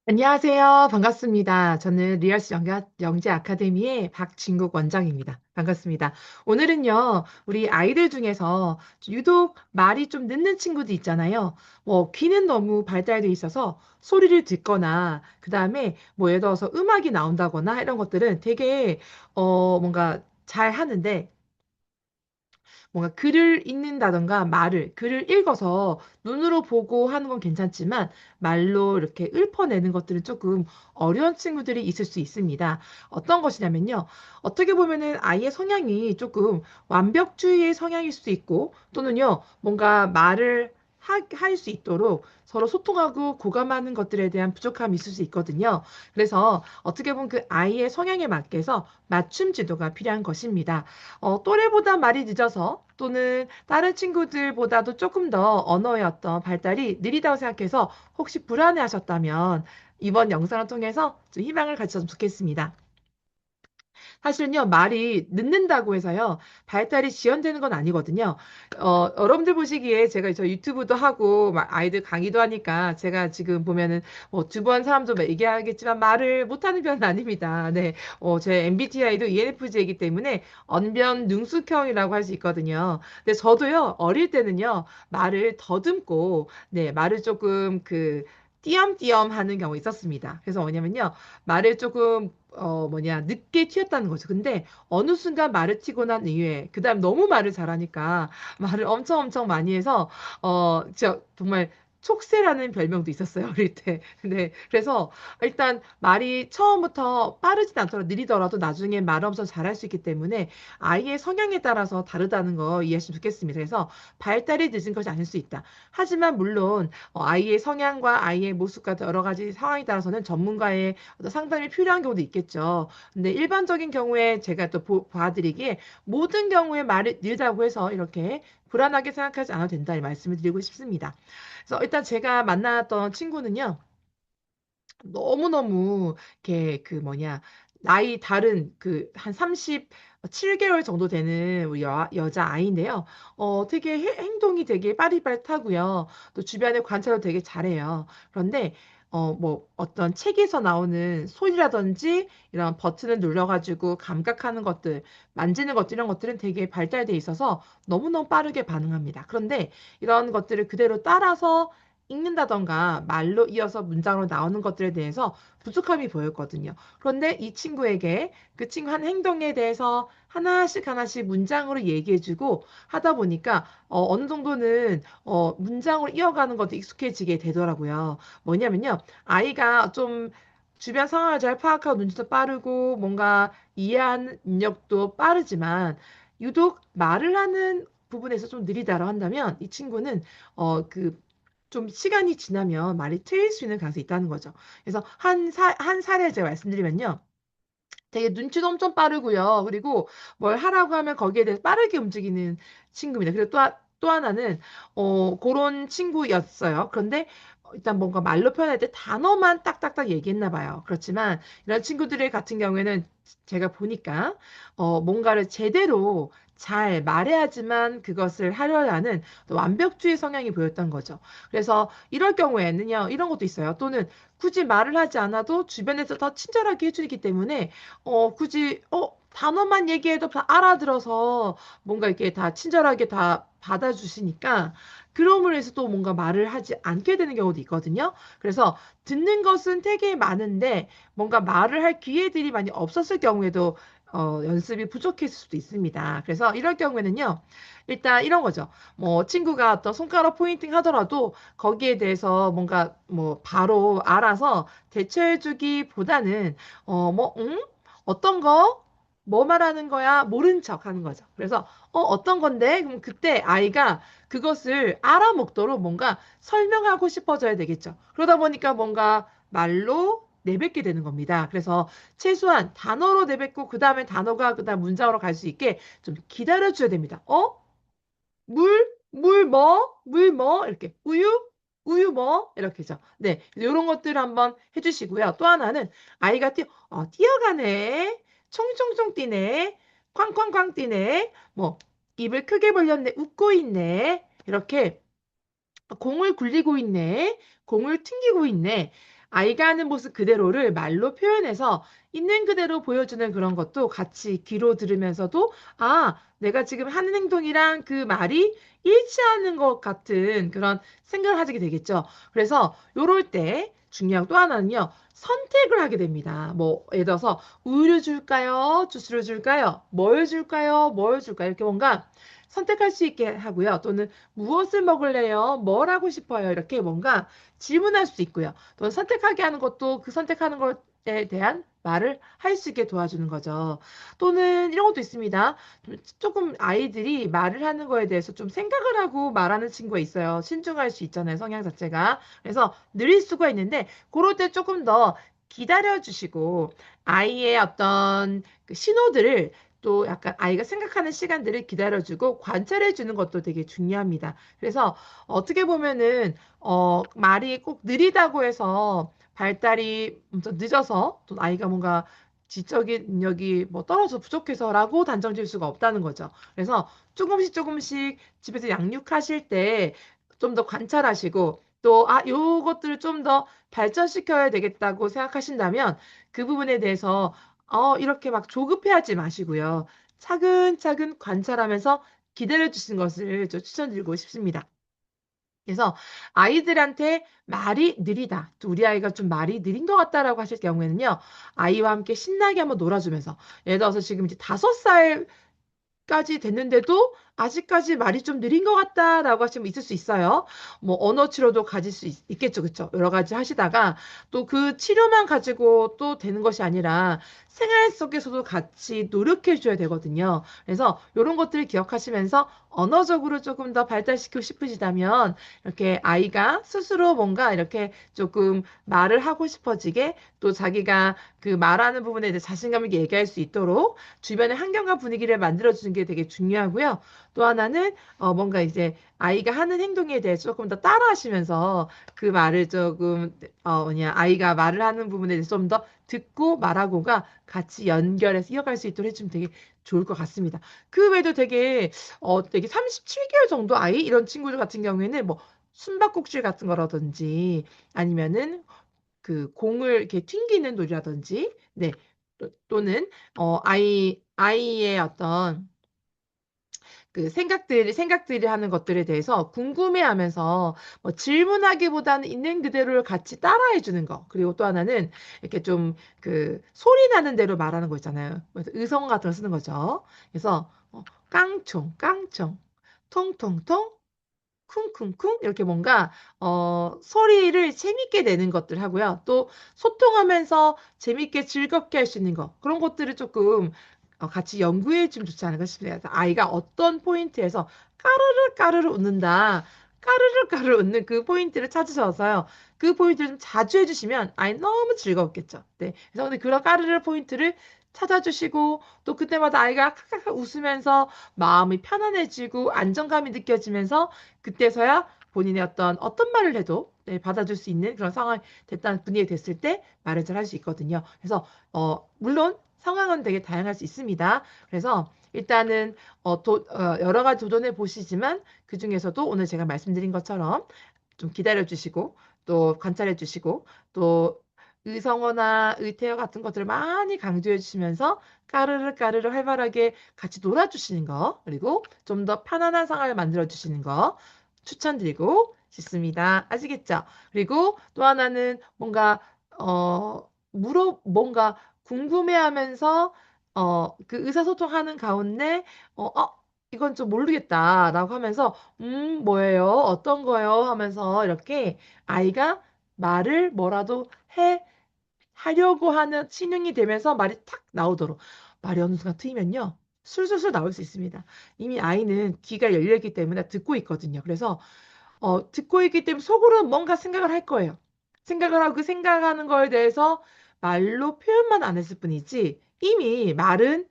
안녕하세요. 반갑습니다. 저는 리얼스 영재 아카데미의 박진국 원장입니다. 반갑습니다. 오늘은요, 우리 아이들 중에서 유독 말이 좀 늦는 친구도 있잖아요. 귀는 너무 발달돼 있어서 소리를 듣거나, 그 다음에 예를 들어서 음악이 나온다거나 이런 것들은 되게, 뭔가 잘 하는데, 뭔가 글을 읽는다던가 글을 읽어서 눈으로 보고 하는 건 괜찮지만 말로 이렇게 읊어내는 것들은 조금 어려운 친구들이 있을 수 있습니다. 어떤 것이냐면요. 어떻게 보면은 아이의 성향이 조금 완벽주의의 성향일 수도 있고 또는요, 뭔가 말을 할 수 있도록 서로 소통하고 교감하는 것들에 대한 부족함이 있을 수 있거든요. 그래서 어떻게 보면 그 아이의 성향에 맞게서 맞춤 지도가 필요한 것입니다. 또래보다 말이 늦어서 또는 다른 친구들보다도 조금 더 언어의 어떤 발달이 느리다고 생각해서 혹시 불안해 하셨다면 이번 영상을 통해서 좀 희망을 가졌으면 좋겠습니다. 사실은요, 말이 늦는다고 해서요, 발달이 지연되는 건 아니거든요. 여러분들 보시기에 제가 저 유튜브도 하고, 막 아이들 강의도 하니까, 제가 지금 보면은, 두 번 사람도 막 얘기하겠지만, 말을 못하는 편은 아닙니다. 네. 제 MBTI도 ENFJ이기 때문에, 언변 능숙형이라고 할 수 있거든요. 근데 저도요, 어릴 때는요, 말을 더듬고, 네, 말을 조금 띄엄띄엄 하는 경우 있었습니다. 그래서 뭐냐면요, 말을 조금 늦게 튀었다는 거죠. 근데 어느 순간 말을 튀고 난 이후에, 그 다음 너무 말을 잘하니까 말을 엄청 엄청 많이 해서, 진짜 정말 촉새라는 별명도 있었어요, 어릴 때. 네. 그래서 일단 말이 처음부터 빠르진 않더라도 느리더라도 나중에 말 엄청 잘할 수 있기 때문에 아이의 성향에 따라서 다르다는 거 이해하시면 좋겠습니다. 그래서 발달이 늦은 것이 아닐 수 있다. 하지만 물론 아이의 성향과 아이의 모습과 여러 가지 상황에 따라서는 전문가의 어떤 상담이 필요한 경우도 있겠죠. 근데 일반적인 경우에 제가 또 봐드리기에 모든 경우에 말이 늘다고 해서 이렇게 불안하게 생각하지 않아도 된다 이 말씀을 드리고 싶습니다. 그래서 일단 제가 만났던 친구는요. 너무너무 이렇게 나이 다른 한 37개월 정도 되는 우리 여자 아이인데요. 되게 행동이 되게 빠릿빠릿하고요. 또 주변에 관찰도 되게 잘해요. 그런데 어떤 책에서 나오는 소리라든지 이런 버튼을 눌러가지고 감각하는 것들, 만지는 것들 이런 것들은 되게 발달돼 있어서 너무너무 빠르게 반응합니다. 그런데 이런 것들을 그대로 따라서 읽는다던가 말로 이어서 문장으로 나오는 것들에 대해서 부족함이 보였거든요. 그런데 이 친구에게 그 친구 한 행동에 대해서 하나씩 하나씩 문장으로 얘기해주고 하다 보니까 어느 정도는 문장으로 이어가는 것도 익숙해지게 되더라고요. 뭐냐면요. 아이가 좀 주변 상황을 잘 파악하고 눈치도 빠르고 뭔가 이해하는 능력도 빠르지만 유독 말을 하는 부분에서 좀 느리다고 한다면 이 친구는 좀 시간이 지나면 말이 트일 수 있는 가능성이 있다는 거죠. 그래서 한 사례 제가 말씀드리면요. 되게 눈치도 엄청 빠르고요. 그리고 뭘 하라고 하면 거기에 대해서 빠르게 움직이는 친구입니다. 그리고 또 하나는, 그런 친구였어요. 그런데 일단 뭔가 말로 표현할 때 단어만 딱딱딱 얘기했나 봐요. 그렇지만 이런 친구들 같은 경우에는 제가 보니까, 뭔가를 제대로 잘 말해야지만 그것을 하려 하는 완벽주의 성향이 보였던 거죠. 그래서 이럴 경우에는요, 이런 것도 있어요. 또는 굳이 말을 하지 않아도 주변에서 더 친절하게 해주기 때문에 굳이, 단어만 얘기해도 다 알아들어서 뭔가 이렇게 다 친절하게 다 받아주시니까, 그럼으로 해서 또 뭔가 말을 하지 않게 되는 경우도 있거든요. 그래서 듣는 것은 되게 많은데, 뭔가 말을 할 기회들이 많이 없었을 경우에도, 연습이 부족했을 수도 있습니다. 그래서 이럴 경우에는요, 일단 이런 거죠. 친구가 어떤 손가락 포인팅 하더라도 거기에 대해서 뭔가 바로 알아서 대처해주기보다는, 응? 어떤 거? 뭐 말하는 거야? 모른 척 하는 거죠. 그래서, 어떤 건데? 그럼 그때 아이가 그것을 알아먹도록 뭔가 설명하고 싶어져야 되겠죠. 그러다 보니까 뭔가 말로 내뱉게 되는 겁니다. 그래서 최소한 단어로 내뱉고, 그 다음에 단어가 그 다음 문장으로 갈 수 있게 좀 기다려줘야 됩니다. 물 뭐? 물 뭐? 이렇게. 우유 뭐? 이렇게죠. 네. 이런 것들 한번 해주시고요. 또 하나는 아이가 뛰어가네. 총총총 뛰네. 쾅쾅쾅 뛰네. 입을 크게 벌렸네. 웃고 있네. 이렇게 공을 굴리고 있네. 공을 튕기고 있네. 아이가 하는 모습 그대로를 말로 표현해서 있는 그대로 보여주는 그런 것도 같이 귀로 들으면서도 아, 내가 지금 하는 행동이랑 그 말이 일치하는 것 같은 그런 생각을 하게 되겠죠. 그래서 요럴 때 중요한 또 하나는요. 선택을 하게 됩니다. 뭐 예를 들어서 우유를 줄까요? 주스를 줄까요? 뭘 줄까요? 뭘 줄까요? 이렇게 뭔가 선택할 수 있게 하고요. 또는 무엇을 먹을래요? 뭘 하고 싶어요? 이렇게 뭔가 질문할 수 있고요. 또는 선택하게 하는 것도 그 선택하는 것에 대한 말을 할 수 있게 도와주는 거죠. 또는 이런 것도 있습니다. 조금 아이들이 말을 하는 거에 대해서 좀 생각을 하고 말하는 친구가 있어요. 신중할 수 있잖아요. 성향 자체가. 그래서 느릴 수가 있는데 그럴 때 조금 더 기다려 주시고 아이의 어떤 그 신호들을 또 약간 아이가 생각하는 시간들을 기다려주고 관찰해주는 것도 되게 중요합니다. 그래서 어떻게 보면은 말이 꼭 느리다고 해서 발달이 좀 늦어서 또 아이가 뭔가 지적인 능력이 뭐 떨어져 부족해서라고 단정 지을 수가 없다는 거죠. 그래서 조금씩 조금씩 집에서 양육하실 때 좀 더 관찰하시고 또 아, 요것들을 좀 더 발전시켜야 되겠다고 생각하신다면 그 부분에 대해서 이렇게 막 조급해하지 마시고요. 차근차근 관찰하면서 기다려 주시는 것을 저 추천드리고 싶습니다. 그래서 아이들한테 말이 느리다. 또 우리 아이가 좀 말이 느린 것 같다라고 하실 경우에는요. 아이와 함께 신나게 한번 놀아주면서 예를 들어서 지금 이제 5살 까지 됐는데도 아직까지 말이 좀 느린 것 같다라고 하시면 있을 수 있어요. 뭐 언어 치료도 가질 수 겠죠 그쵸? 여러 가지 하시다가 또 그 치료만 가지고 또 되는 것이 아니라 생활 속에서도 같이 노력해 줘야 되거든요. 그래서 이런 것들을 기억하시면서 언어적으로 조금 더 발달시키고 싶으시다면 이렇게 아이가 스스로 뭔가 이렇게 조금 말을 하고 싶어지게 또 자기가 그 말하는 부분에 대해 자신감 있게 얘기할 수 있도록 주변의 환경과 분위기를 만들어주는 게 되게 중요하고요. 또 하나는 뭔가 이제 아이가 하는 행동에 대해서 조금 더 따라하시면서 그 말을 조금 아이가 말을 하는 부분에 대해서 좀 더 듣고 말하고가 같이 연결해서 이어갈 수 있도록 해주면 되게 좋을 것 같습니다. 그 외에도 되게 37개월 정도 아이 이런 친구들 같은 경우에는 뭐 숨바꼭질 같은 거라든지 아니면은 그 공을 이렇게 튕기는 놀이라든지 네. 또는 아이의 어떤 그 생각들이 하는 것들에 대해서 궁금해하면서 뭐 질문하기보다는 있는 그대로를 같이 따라해 주는 거. 그리고 또 하나는 이렇게 좀 그 소리 나는 대로 말하는 거 있잖아요. 그래서 의성 같은 거 쓰는 거죠. 그래서 깡총, 깡총, 통통통, 쿵쿵쿵 이렇게 뭔가 소리를 재밌게 내는 것들 하고요. 또 소통하면서 재밌게 즐겁게 할 수 있는 거 그런 것들을 조금 같이 연구해 주면 좋지 않을까 싶습니다. 아이가 어떤 포인트에서 까르르 까르르 웃는다. 까르르 까르르 웃는 그 포인트를 찾으셔서요. 그 포인트를 좀 자주 해주시면 아이 너무 즐겁겠죠. 네. 그래서 근데 그런 까르르 포인트를 찾아주시고 또 그때마다 아이가 카카카 웃으면서 마음이 편안해지고 안정감이 느껴지면서 그때서야 본인의 어떤 말을 해도 네, 받아줄 수 있는 그런 상황이 됐다는 분위기 됐을 때 말을 잘 할 수 있거든요. 그래서 물론 상황은 되게 다양할 수 있습니다. 그래서 일단은 여러 가지 도전해 보시지만 그 중에서도 오늘 제가 말씀드린 것처럼 좀 기다려 주시고 또 관찰해 주시고 또 의성어나 의태어 같은 것들을 많이 강조해 주시면서 까르르 까르르 활발하게 같이 놀아주시는 거 그리고 좀 더 편안한 상황을 만들어 주시는 거 추천드리고 싶습니다. 아시겠죠? 그리고 또 하나는 뭔가 뭔가 궁금해하면서 그 의사소통하는 가운데 이건 좀 모르겠다라고 하면서 뭐예요? 어떤 거요? 하면서 이렇게 아이가 말을 뭐라도 하려고 하는 신용이 되면서 말이 탁 나오도록 말이 어느 순간 트이면요. 술술술 나올 수 있습니다. 이미 아이는 귀가 열려있기 때문에 듣고 있거든요. 그래서 듣고 있기 때문에 속으로 뭔가 생각을 할 거예요. 생각을 하고 그 생각하는 거에 대해서 말로 표현만 안 했을 뿐이지 이미 말은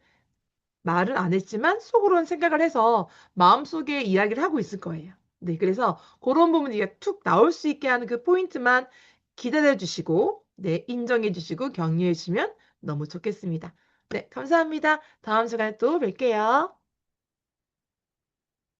안 했지만 속으로는 생각을 해서 마음속에 이야기를 하고 있을 거예요. 네, 그래서 그런 부분이 툭 나올 수 있게 하는 그 포인트만 기다려 주시고, 네, 인정해 주시고 격려해 주시면 너무 좋겠습니다. 네, 감사합니다. 다음 시간에 또 뵐게요.